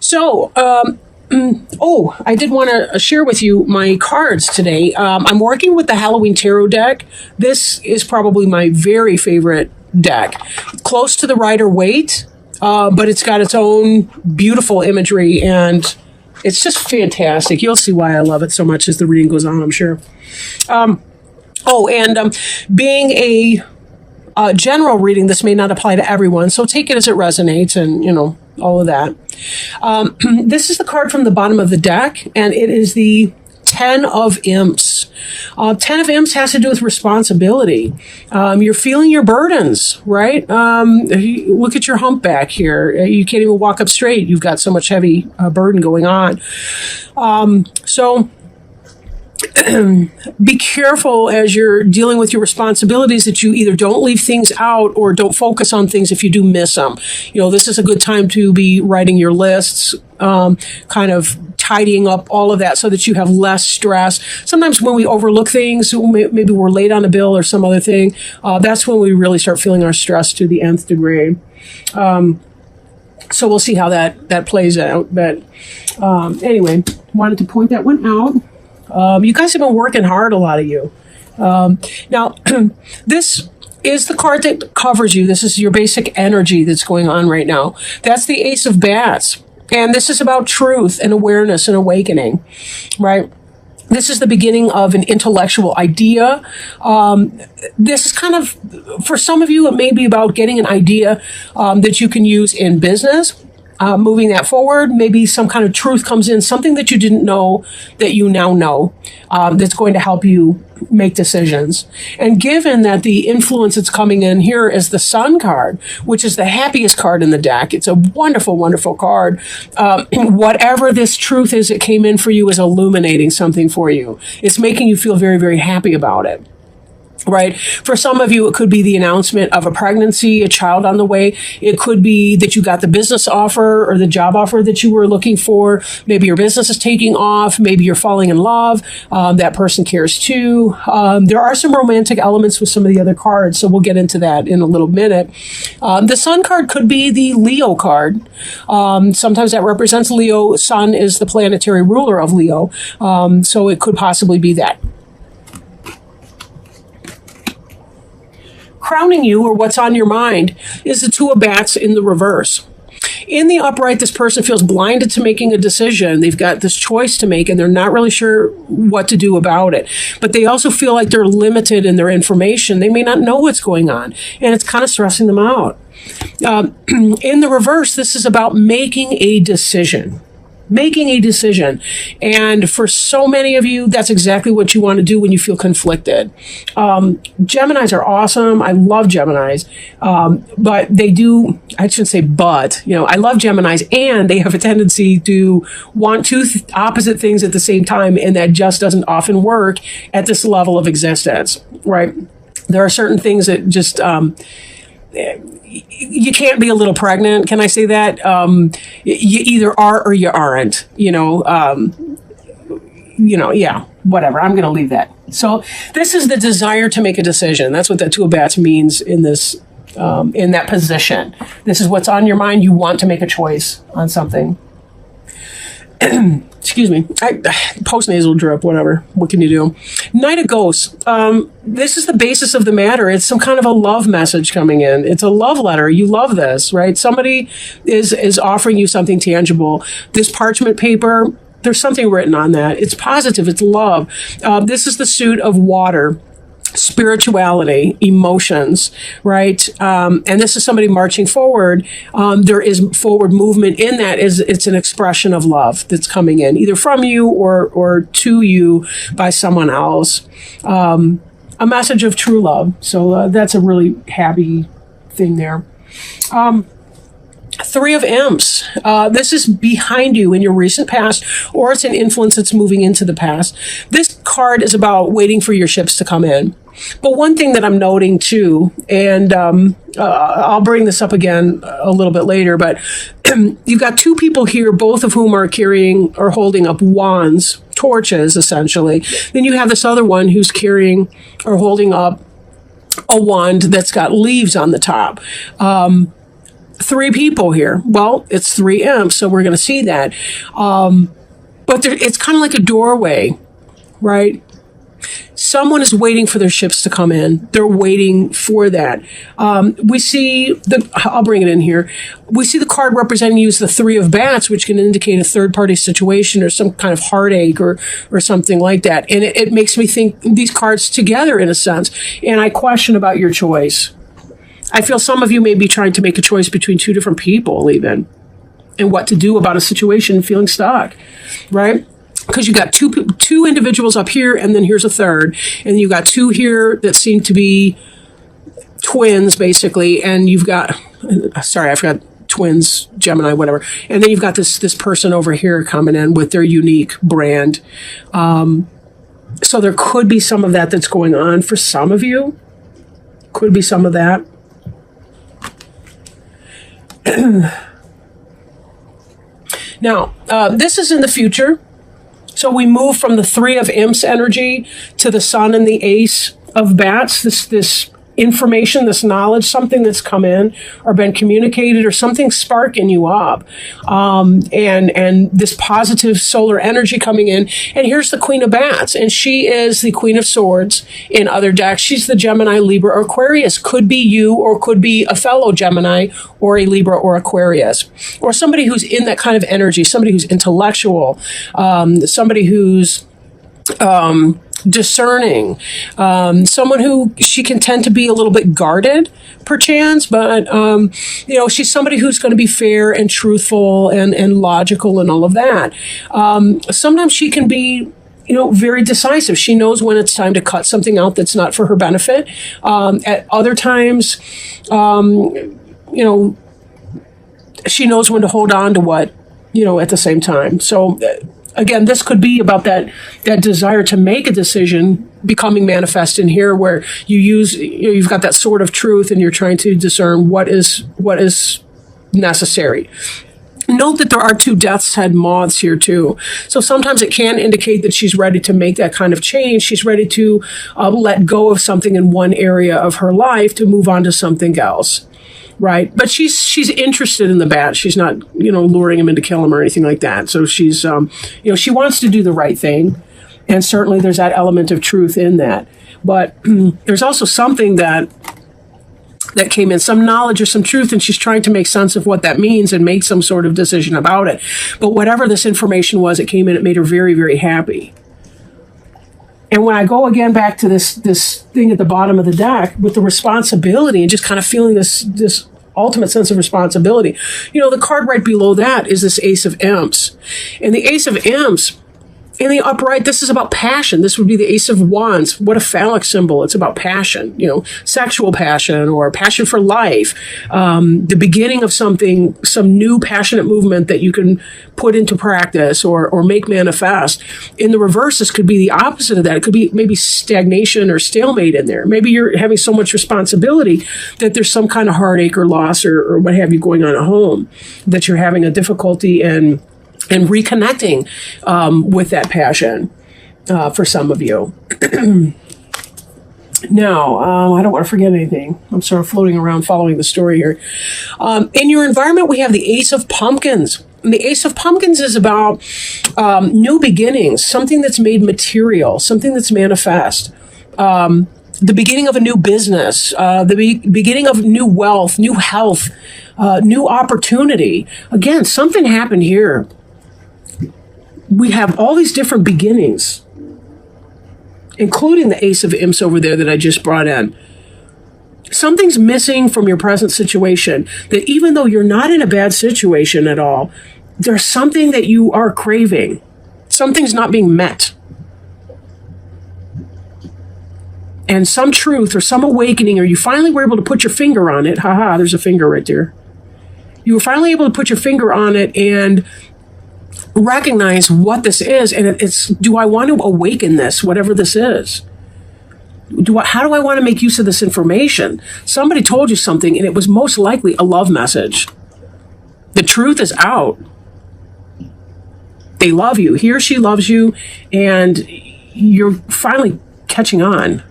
So, oh, I did want to share with you my cards today. I'm working with the Halloween Tarot deck. This is probably my very favorite deck. Close to the Rider-Waite, but it's got its own beautiful imagery, and it's just fantastic. You'll see why I love it so much as the reading goes on, I'm sure. Being a general reading, this may not apply to everyone, so take it as it resonates and, all of that. This is the card from the bottom of the deck, and it is the Ten of Imps. Ten of Imps has to do with responsibility. You're feeling your burdens, right? Look at your humpback here. You can't even walk up straight. You've got so much heavy burden going on. So be careful as you're dealing with your responsibilities that you either don't leave things out or don't focus on things if you do miss them. This is a good time to be writing your lists, kind of tidying up all of that so that you have less stress. Sometimes when we overlook things, maybe we're late on a bill or some other thing, that's when we really start feeling our stress to the nth degree. So we'll see how that plays out. But anyway, wanted to point that one out. You guys have been working hard, a lot of you. Now, this is the card that covers you. This is your basic energy that's going on right now. That's the Ace of Bats. And this is about truth and awareness and awakening, right? This is the beginning of an intellectual idea. This is kind of, for some of you, it may be about getting an idea that you can use in business. Moving that forward, maybe some kind of truth comes in, something that you didn't know that you now know, that's going to help you make decisions. And given that the influence that's coming in here is the Sun card, which is the happiest card in the deck, it's a wonderful, wonderful card. Whatever this truth is that came in for you is illuminating something for you. It's making you feel very, very happy about it. Right. For some of you, it could be the announcement of a pregnancy, a child on the way. It could be that you got the business offer or the job offer that you were looking for. Maybe your business is taking off. Maybe you're falling in love. That person cares too. There are some romantic elements with some of the other cards, so we'll get into that in a little minute. The Sun card could be the Leo card. Sometimes that represents Leo. Sun is the planetary ruler of Leo. So it could possibly be that. Crowning you, or what's on your mind, is the Two of Bats in the reverse. In the upright, this person feels blinded to making a decision. They've got this choice to make, and they're not really sure what to do about it. But they also feel like they're limited in their information. They may not know what's going on, and it's kind of stressing them out. In the reverse, this is about making a decision. Making a decision. And for so many of you, that's exactly what you want to do when you feel conflicted. Geminis are awesome. I love Geminis. But they do, I shouldn't say but, I love Geminis, and they have a tendency to want two opposite things at the same time, and that just doesn't often work at this level of existence, right? There are certain things that just, you can't be a little pregnant. Can I say that? You either are or you aren't, yeah, whatever. I'm going to leave that. So this is the desire to make a decision. That's what that Two of Bats means in this, in that position. This is what's on your mind. You want to make a choice on something. Excuse me, post-nasal drip, whatever. What can you do? Knight of Ghosts. This is the basis of the matter. It's some kind of a love message coming in. It's a love letter. You love this, right? Somebody is offering you something tangible. This parchment paper, there's something written on that. It's positive. It's love. This is the suit of water. Spirituality, emotions, right? And this is somebody marching forward. There is forward movement in that. It's an expression of love that's coming in, either from you or to you by someone else. A message of true love. So that's a really happy thing there. Three of Imps. This is behind you in your recent past, or it's an influence that's moving into the past. This card is about waiting for your ships to come in. But one thing that I'm noting too, and I'll bring this up again a little bit later, but you've got two people here, both of whom are carrying or holding up wands, torches, essentially. Then you have this other one who's carrying or holding up a wand that's got leaves on the top. three people here. Well, it's three imps, so we're going to see that. But it's kind of like a doorway, right? Someone is waiting for their ships to come in. They're waiting for that. We see I'll bring it in here. We see the card representing you as the Three of Bats, which can indicate a third-party situation or some kind of heartache or something like that. And it makes me think these cards together in a sense. And I question about your choice. I feel some of you may be trying to make a choice between two different people even, and what to do about a situation, feeling stuck, right? Because you got two individuals up here, and then here's a third, and you got two here that seem to be twins, basically, and you've got, sorry, I forgot twins, Gemini, whatever, and then you've got this person over here coming in with their unique brand. So there could be some of that that's going on for some of you. Could be some of that. Now, this is in the future. So we move from the Three of Imps energy to the Sun and the Ace of Bats. This information, this knowledge, something that's come in or been communicated or something sparking you up. And this positive solar energy coming in. And here's the Queen of Bats. And she is the Queen of Swords in other decks. She's the Gemini, Libra, or Aquarius. Could be you or could be a fellow Gemini or a Libra or Aquarius. Or somebody who's in that kind of energy, somebody who's intellectual, somebody who's discerning, someone who she can tend to be a little bit guarded perchance, but she's somebody who's going to be fair and truthful and logical and all of that. Sometimes she can be very decisive. She knows when it's time to cut something out that's not for her benefit. At other times, she knows when to hold on to what, at the same time. So again, this could be about that desire to make a decision becoming manifest in here, where you've got that sword of truth and you're trying to discern what is necessary. Note that there are two death's head moths here too. So sometimes it can indicate that she's ready to make that kind of change. She's ready to let go of something in one area of her life to move on to something else. Right. But she's interested in the bat. She's not, luring him in to kill him or anything like that. So she's, she wants to do the right thing. And certainly there's that element of truth in that. But there's also something that came in, some knowledge or some truth, and she's trying to make sense of what that means and make some sort of decision about it. But whatever this information was, it came in, it made her very, very happy. And when I go again back to this thing at the bottom of the deck with the responsibility and just kind of feeling this ultimate sense of responsibility, the card right below that is this Ace of Imps. And the Ace of Imps, in the upright, this is about passion. This would be the Ace of Wands. What a phallic symbol. It's about passion, sexual passion or passion for life. The beginning of something, some new passionate movement that you can put into practice or make manifest. In the reverse, this could be the opposite of that. It could be maybe stagnation or stalemate in there. Maybe you're having so much responsibility that there's some kind of heartache or loss or what have you going on at home, that you're having a difficulty in reconnecting with that passion for some of you. Now, I don't want to forget anything. I'm sort of floating around following the story here. In your environment, we have the Ace of Pumpkins. And the Ace of Pumpkins is about new beginnings, something that's made material, something that's manifest. The beginning of a new business, the beginning of new wealth, new health, new opportunity. Again, something happened here. We have all these different beginnings, including the Ace of Imps over there that I just brought in. Something's missing from your present situation, that even though you're not in a bad situation at all, there's something that you are craving. Something's not being met. And some truth or some awakening, or you finally were able to put your finger on it. Haha, there's a finger right there. You were finally able to put your finger on it and recognize what this is, and it's, do I want to awaken this, whatever this is? How do I want to make use of this information? Somebody told you something, and it was most likely a love message. The truth is out. They love you. He or she loves you, and you're finally catching on.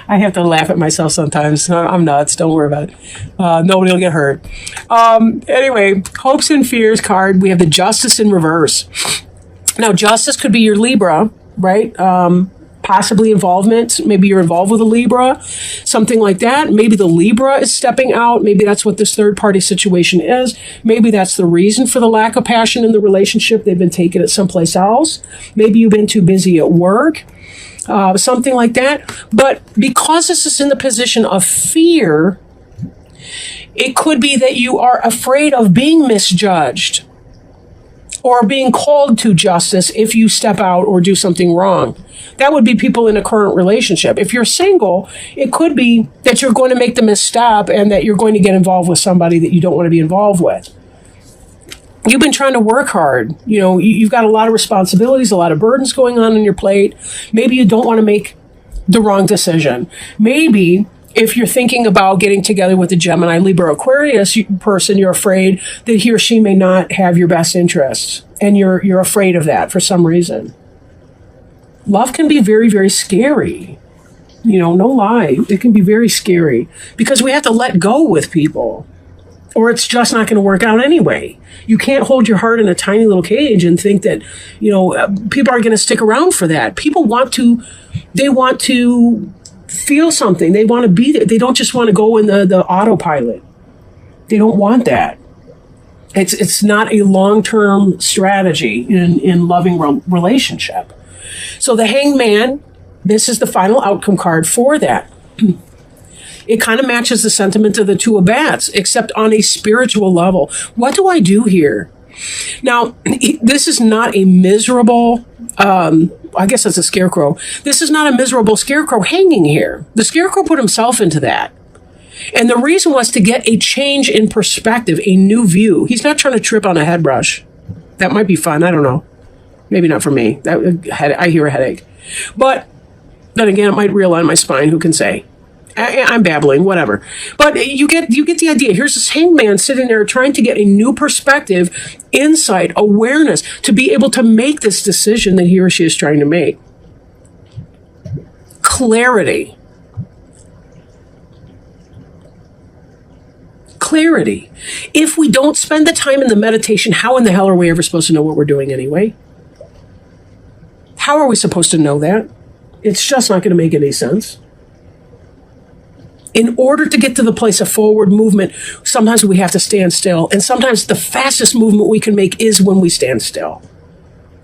I have to laugh at myself sometimes. I'm nuts. Don't worry about it. Nobody will get hurt. Anyway, hopes and fears card. We have the Justice in reverse. Now, Justice could be your Libra, right? Possibly involvement. Maybe you're involved with a Libra, something like that. Maybe the Libra is stepping out. Maybe that's what this third party situation is. Maybe that's the reason for the lack of passion in the relationship. They've been taking it someplace else. Maybe you've been too busy at work, something like that. But because this is in the position of fear, it could be that you are afraid of being misjudged or being called to justice if you step out or do something wrong. That would be people in a current relationship. If you're single, it could be that you're going to make the misstep and that you're going to get involved with somebody that you don't want to be involved with. You've been trying to work hard. You know, you've got a lot of responsibilities, a lot of burdens going on your plate. Maybe you don't want to make the wrong decision. Maybe if you're thinking about getting together with a Gemini, Libra, Aquarius person, you're afraid that he or she may not have your best interests. And you're afraid of that for some reason. Love can be very, very scary. You know, no lie. It can be very scary because we have to let go with people or it's just not going to work out anyway. You can't hold your heart in a tiny little cage and think that, you know, people are going to stick around for that. People want to feel something. They want to be there. They don't just want to go in the autopilot. They don't want that. It's not a long-term strategy in loving relationship. So the Hanged Man, this is the final outcome card for that. It kind of matches the sentiment of the Two of Bats, except on a spiritual level. What do I do here? Now, this is not a miserable, I guess that's a scarecrow. This is not a miserable scarecrow hanging here. The scarecrow put himself into that. And the reason was to get a change in perspective, a new view. He's not trying to trip on a head brush. That might be fun. I don't know. Maybe not for me. I hear a headache. But then again, it might realign my spine. Who can say? I'm babbling, whatever. But you get the idea. Here's this hanged man sitting there trying to get a new perspective, insight, awareness, to be able to make this decision that he or she is trying to make. Clarity. Clarity. If we don't spend the time in the meditation, how in the hell are we ever supposed to know what we're doing anyway? How are we supposed to know that? It's just not going to make any sense. In order to get to the place of forward movement, sometimes we have to stand still. And sometimes the fastest movement we can make is when we stand still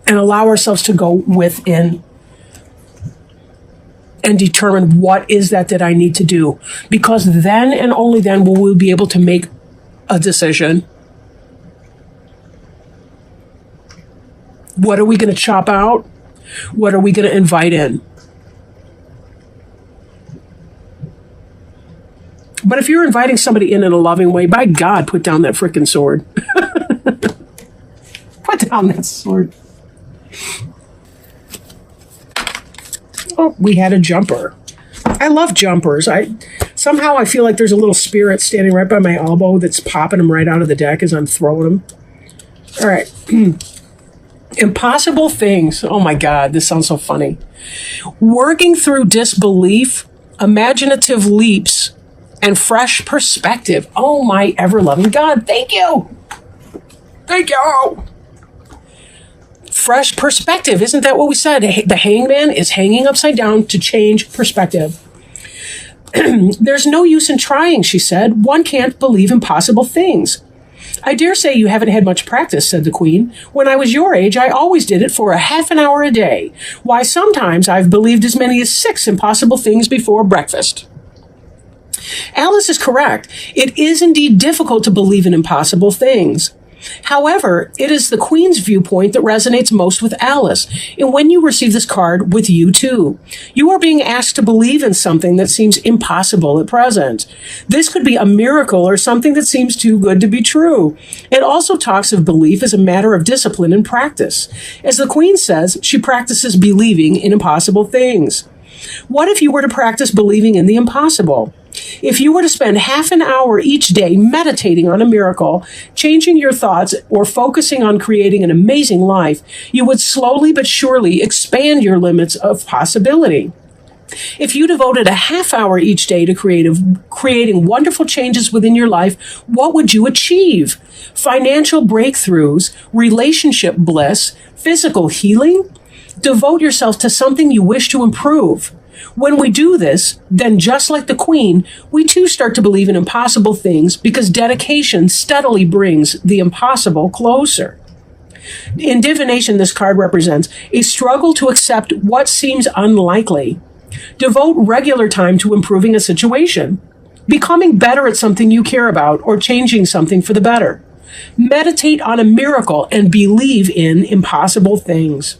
and allow ourselves to go within and determine what is that I need to do. Because then and only then will we be able to make a decision. What are we going to chop out? What are we going to invite in? But if you're inviting somebody in a loving way, by God, put down that frickin' sword. Put down that sword. Oh, we had a jumper. I love jumpers. Somehow I feel like there's a little spirit standing right by my elbow that's popping them right out of the deck as I'm throwing them. All right. Impossible things. Oh my God, this sounds so funny. Working through disbelief, imaginative leaps, and fresh perspective. Oh my ever-loving God, thank you. Thank you. Fresh perspective. Isn't that what we said? The hangman is hanging upside down to change perspective. There's no use in trying, she said. One can't believe impossible things. I dare say you haven't had much practice, said the Queen. When I was your age, I always did it for a half an hour a day. Why, sometimes I've believed as many as 6 impossible things before breakfast. Alice is correct. It is indeed difficult to believe in impossible things. However, it is the Queen's viewpoint that resonates most with Alice. And when you receive this card, with you too. You are being asked to believe in something that seems impossible at present. This could be a miracle or something that seems too good to be true. It also talks of belief as a matter of discipline and practice. As the Queen says, she practices believing in impossible things. What if you were to practice believing in the impossible? If you were to spend half an hour each day meditating on a miracle, changing your thoughts, or focusing on creating an amazing life, you would slowly but surely expand your limits of possibility. If you devoted a half hour each day to creating wonderful changes within your life, what would you achieve? Financial breakthroughs, relationship bliss, physical healing? Devote yourself to something you wish to improve. When we do this, then just like the Queen, we too start to believe in impossible things because dedication steadily brings the impossible closer. In divination, this card represents a struggle to accept what seems unlikely. Devote regular time to improving a situation, becoming better at something you care about, or changing something for the better. Meditate on a miracle and believe in impossible things.